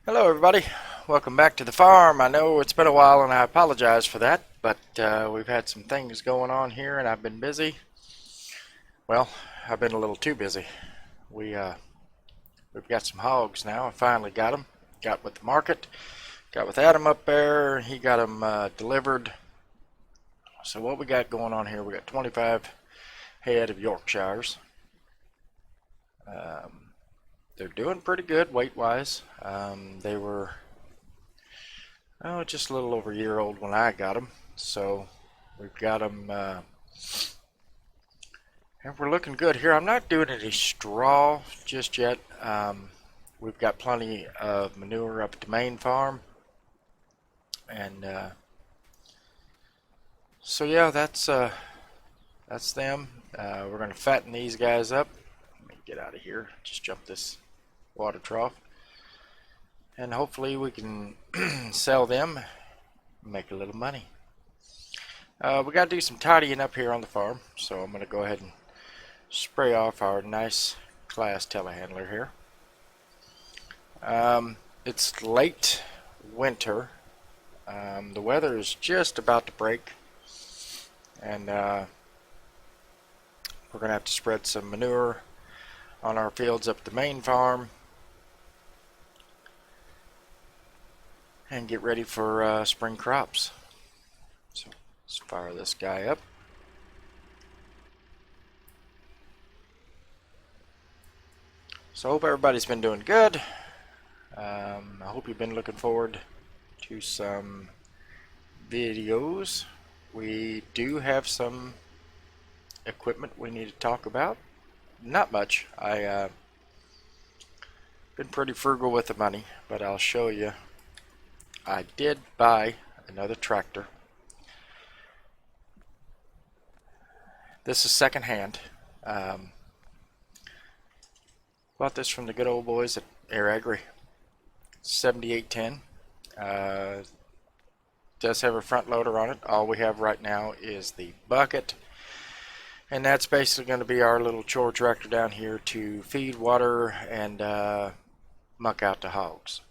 Hello everybody, welcome back to the farm. I know it's been a while and I apologize for that, but we've had some things going on here and I've been busy. Well, I've been a little too busy. We've got some hogs now. I finally got them. Got with the market, got with Adam up there. He got them delivered. So what we got going on here, we got 25 head of Yorkshires. They're doing pretty good weight-wise. They were just a little over a year old when I got them. So we've got them, and we're looking good here. I'm not doing any straw just yet. We've got plenty of manure up at the main farm, and so yeah, that's them. We're gonna fatten these guys up. Let me get out of here. Just jump this water trough, and hopefully we can sell them, make a little money. We got to do some tidying up here on the farm, so I'm going to go ahead and spray off our nice class telehandler here. It's late winter. The weather is just about to break, and we're going to have to spread some manure on our fields up at the main farm and get ready for spring crops. So let's fire this guy up. So I hope everybody's been doing good. I hope you've been looking forward to some videos. We do have some equipment we need to talk about. Not much. I been pretty frugal with the money, but I'll show you. I did buy another tractor. This is secondhand. Bought this from the good old boys at Eire Ireland 7810. Does have a front loader on it. All we have right now is the bucket, and that's basically going to be our little chore tractor down here to feed, water, and muck out the hogs.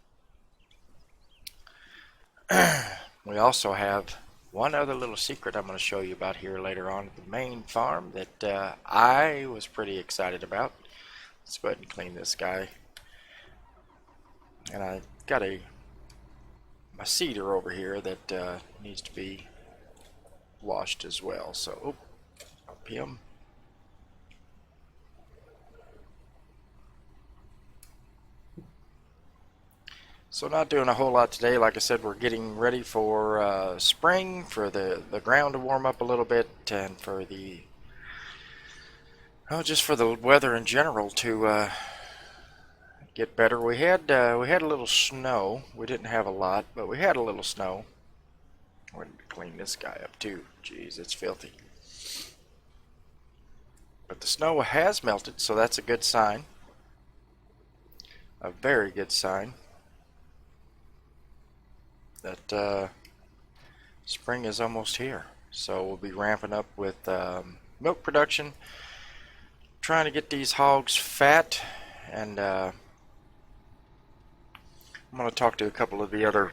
We also have one other little secret I'm going to show you about here later on at the main farm that I was pretty excited about. Let's go ahead and clean this guy. And I got my cedar over here that needs to be washed as well. So, up him. So not doing a whole lot today. Like I said, we're getting ready for spring, for the ground to warm up a little bit, and for the just for the weather in general to get better. We had a little snow. We didn't have a lot, but we had a little snow. We're going to clean this guy up too. Jeez, it's filthy. But the snow has melted, so that's a good sign. A very good sign that spring is almost here. So we'll be ramping up with milk production, trying to get these hogs fat, and I'm going to talk to a couple of the other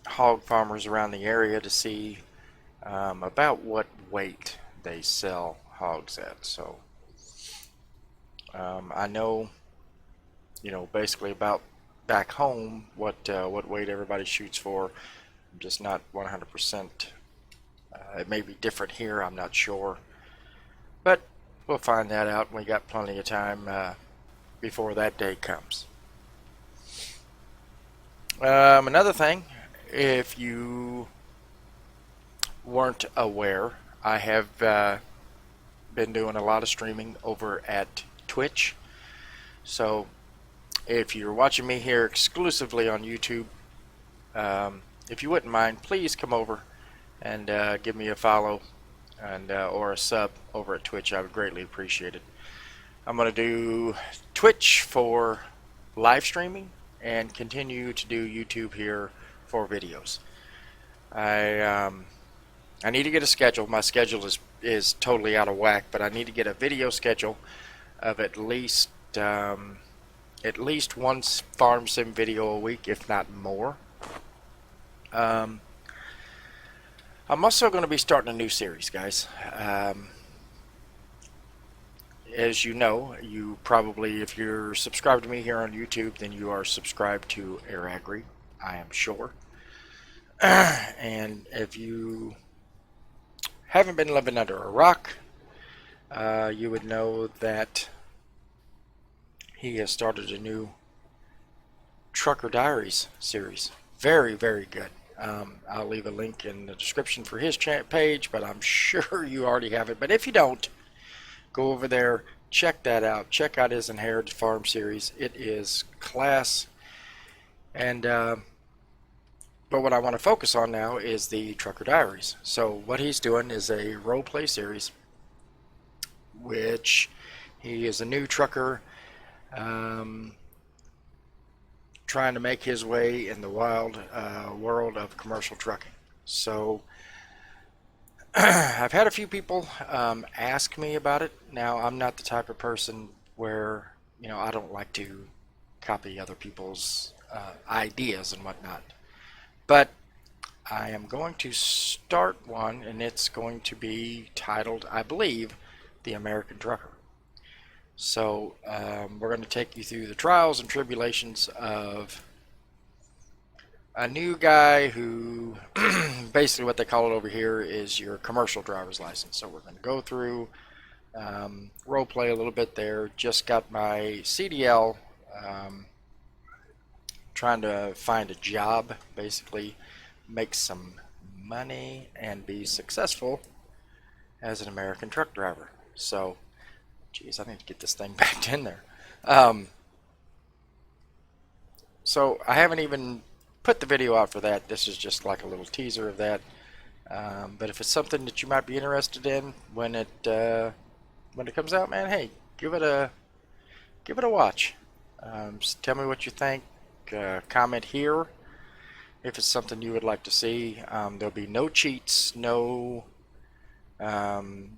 hog farmers around the area to see about what weight they sell hogs at. So I know, basically about back home what weight everybody shoots for. I'm just not 100%. It may be different here, I'm not sure, but we'll find that out. We got plenty of time before that day comes. Another thing, if you weren't aware, I have been doing a lot of streaming over at Twitch. So if you're watching me here exclusively on YouTube, if you wouldn't mind, please come over and give me a follow and or a sub over at Twitch. I would greatly appreciate it. I'm going to do Twitch for live streaming and continue to do YouTube here for videos. I need to get a schedule. My schedule is totally out of whack, but I need to get a video schedule of at least at least one farm sim video a week, if not more. I'm also going to be starting a new series, guys. As you know, you probably, if you're subscribed to me here on YouTube, then you are subscribed to Eire Ireland, I am sure. And if you haven't been living under a rock, you would know that he has started a new Trucker Diaries series. Very, very good. I'll leave a link in the description for his page, but I'm sure you already have it. But if you don't, go over there, check that out. Check out his Inherited Farm series. It is class. And but what I want to focus on now is the Trucker Diaries. So what he's doing is a role play series, which he is a new trucker trying to make his way in the wild world of commercial trucking. So I've had a few people ask me about it. Now, I'm not the type of person where, I don't like to copy other people's ideas and whatnot. But I am going to start one, and it's going to be titled, I believe, The American Trucker. So we're going to take you through the trials and tribulations of a new guy who basically what they call it over here is your commercial driver's license. So we're going to go through, role play a little bit there. Just got my CDL, trying to find a job, basically make some money and be successful as an American truck driver. So, geez, I need to get this thing back in there. So I haven't even put the video out for that. This is just like a little teaser of that. But if it's something that you might be interested in when it comes out, man, hey, give it a watch. Just tell me what you think. Comment here if it's something you would like to see. There'll be no cheats, no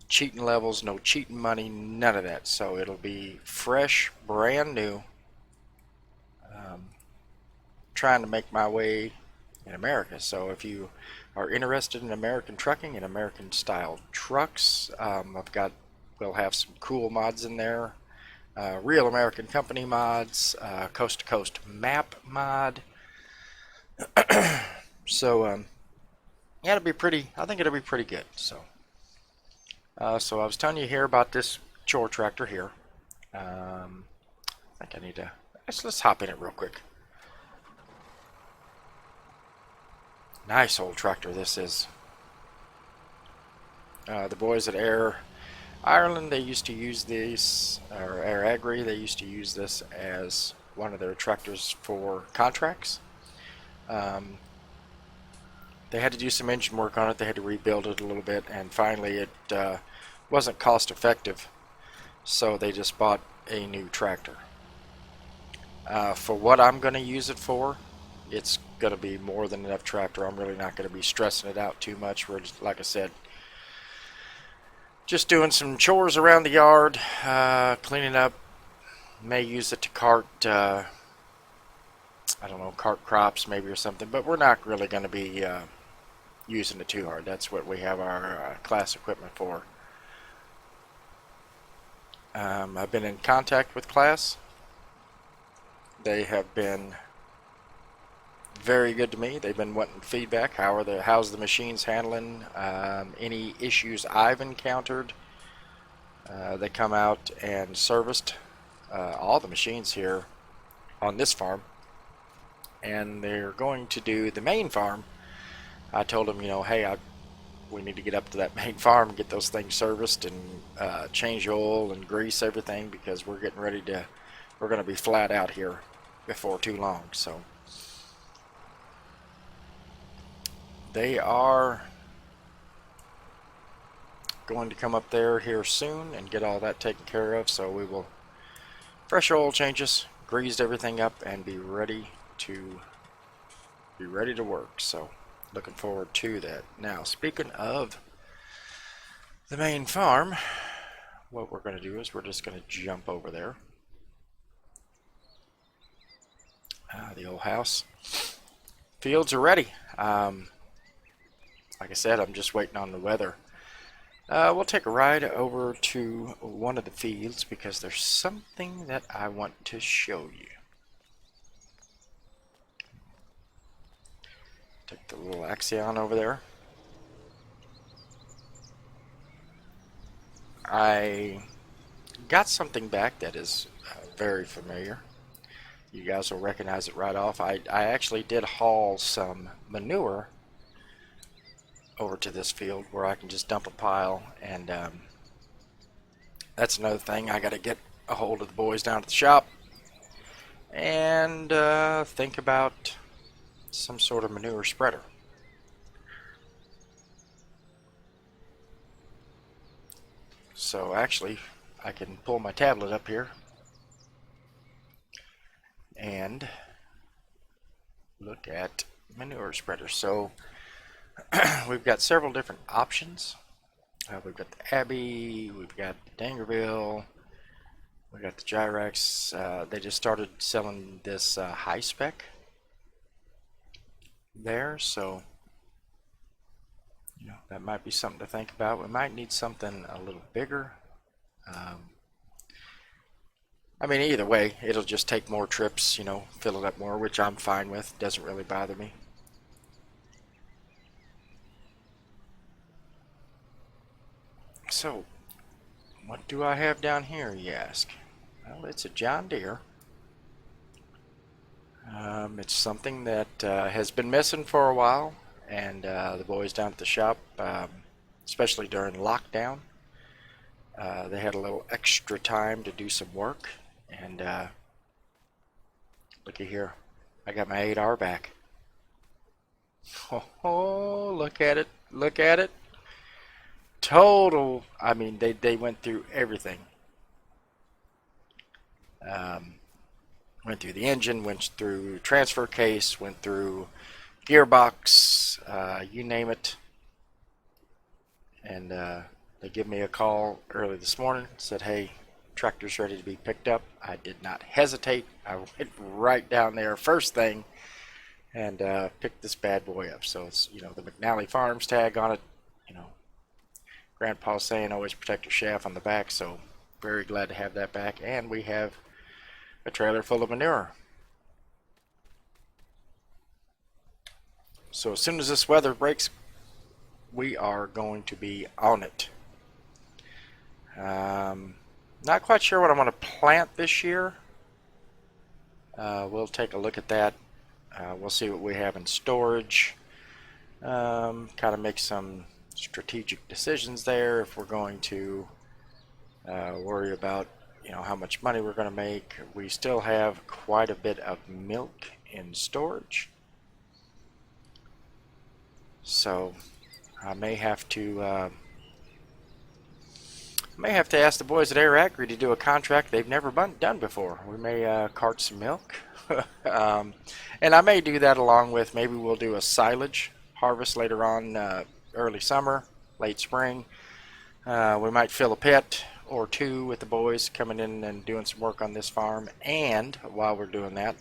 cheating levels, no cheating money, none of that. So it'll be fresh, brand new. Trying to make my way in America. So if you are interested in American trucking and American style trucks, we'll have some cool mods in there. Real American company mods, coast to coast map mod. So yeah, it'll be pretty. I think it'll be pretty good. So so I was telling you here about this chore tractor here. I think I need to let's hop in it real quick. Nice old tractor this is. The boys at Eire Ireland, they used to use this, or Eire Ireland, they used to use this as one of their tractors for contracts. They had to do some engine work on it. They had to rebuild it a little bit, and finally it wasn't cost effective, so they just bought a new tractor. For what I'm going to use it for, it's going to be more than enough tractor. I'm really not going to be stressing it out too much. We're just, like I said, just doing some chores around the yard, cleaning up. May use it to cart, I don't know, cart crops maybe or something, but we're not really going to be using it too hard. That's what we have our class equipment for. I've been in contact with class. They have been very good to me. They've been wanting feedback. How's the machines handling? Any issues I've encountered? They come out and serviced all the machines here on this farm, and they're going to do the main farm. I told them, hey, we need to get up to that main farm and get those things serviced and change oil and grease everything, because we're getting ready to, we're going to be flat out here before too long. So they are going to come up there here soon and get all that taken care of. So we will fresh oil changes, greased everything up, and be ready to work. So looking forward to that. Now, speaking of the main farm, what we're going to do is we're just going to jump over there. the old house. Fields are ready. Like I said, I'm just waiting on the weather. We'll take a ride over to one of the fields because there's something that I want to show you. Take the little Axion over there. I got something back that is very familiar. You guys will recognize it right off. I actually did haul some manure over to this field where I can just dump a pile, and that's another thing. I got to get a hold of the boys down at the shop and think about some sort of manure spreader. So actually, I can pull my tablet up here and look at manure spreader. So we've got several different options. We've got the Abbey, we've got the Dangerville, we've got the Gyrax. They just started selling this high spec there, so you know, that might be something to think about. We might need something a little bigger. I mean, either way, it'll just take more trips, you know, fill it up more, which I'm fine with. Doesn't really bother me. So, what do I have down here, you ask? Well, it's a John Deere. It's something that has been missing for a while, and the boys down at the shop, especially during lockdown, they had a little extra time to do some work, and looky here, I got my 8R back. Oh, look at it, look at it. Total, I mean, they went through everything. Went through the engine, went through transfer case, went through gearbox, you name it. And they give me a call early this morning, said, hey, tractor's ready to be picked up. I did not hesitate. I went right down there first thing and picked this bad boy up. So it's, you know, the McNally Farms tag on it, you know, Grandpa's saying always protect your shaft on the back, so very glad to have that back. And we have a trailer full of manure. So as soon as this weather breaks, we are going to be on it. Not quite sure what I'm going to plant this year. We'll take a look at that. We'll see what we have in storage. Kind of make some strategic decisions there if we're going to worry about, you know, how much money we're going to make. We still have quite a bit of milk in storage, so I may have to ask the boys at Eire Ireland to do a contract they've never done before. We may cart some milk, and I may do that along with, maybe we'll do a silage harvest later on, early summer, late spring. We might fill a pit or two with the boys coming in and doing some work on this farm, and while we're doing that,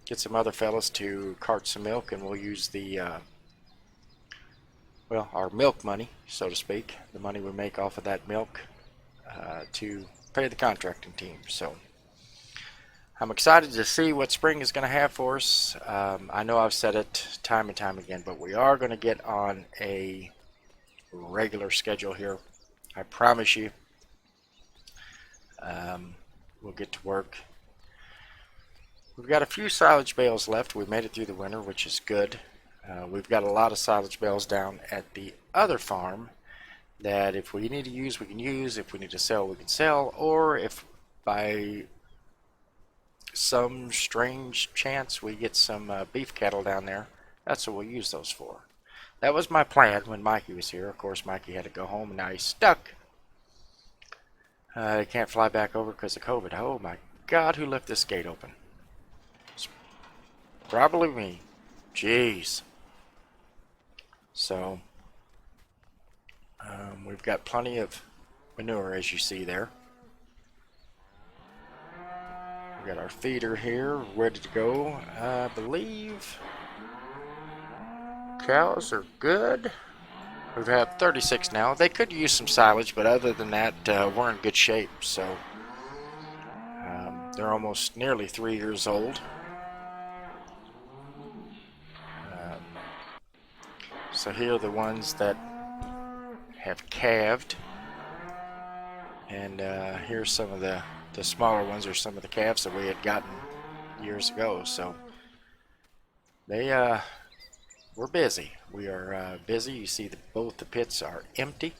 get some other fellas to cart some milk, and we'll use the well, our milk money, so to speak, the money we make off of that milk, to pay the contracting team. So I'm excited to see what spring is going to have for us. I know I've said it time and time again, but we are going to get on a regular schedule here. I promise you. We'll get to work. We've got a few silage bales left. We made it through the winter, which is good. We've got a lot of silage bales down at the other farm that if we need to use, we can use. If we need to sell, we can sell. Or if by some strange chance we get some beef cattle down there, that's what we'll use those for. That was my plan when Mikey was here. Of course, Mikey had to go home, and now he's stuck. He can't fly back over because of COVID. Oh my God, who left this gate open? It's probably me. Jeez. So, we've got plenty of manure, as you see there. We got our feeder here ready to go. I believe cows are good. We have 36 now. They could use some silage, but other than that, we're in good shape. So they're almost nearly 3 years old. So here are the ones that have calved, and here's some of the smaller ones, or some of the calves that we had gotten years ago. So they we're busy. We are busy. You see that both the pits are empty.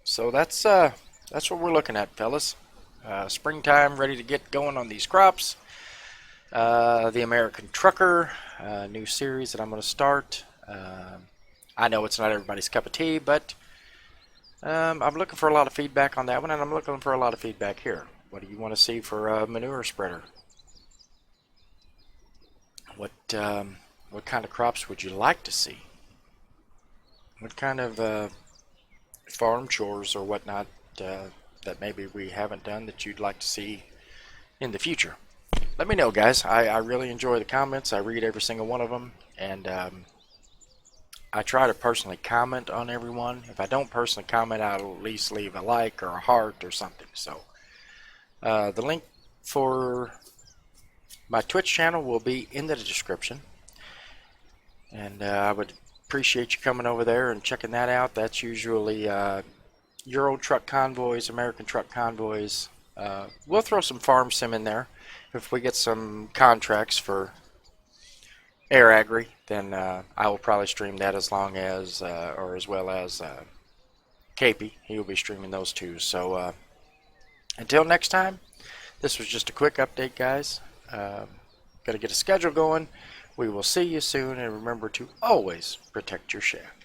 So that's what we're looking at, fellas. Springtime, ready to get going on these crops. The American Trucker, new series that I'm going to start. I know it's not everybody's cup of tea, but I'm looking for a lot of feedback on that one, and I'm looking for a lot of feedback here. What do you want to see for a manure spreader? What kind of crops would you like to see? What kind of farm chores or whatnot that maybe we haven't done that you'd like to see in the future? Let me know, guys. I really enjoy the comments. I read every single one of them, and I try to personally comment on everyone. If I don't personally comment, I'll at least leave a like or a heart or something. So the link for my Twitch channel will be in the description, and I would appreciate you coming over there and checking that out. That's usually Euro Truck Convoys, American Truck Convoys. We'll throw some farm sim in there. If we get some contracts for Eire Agri, then I will probably stream that as long as, or as well as Capey. He will be streaming those too. So until next time, this was just a quick update, guys. Got to get a schedule going. We will see you soon, and remember to always protect your shaft.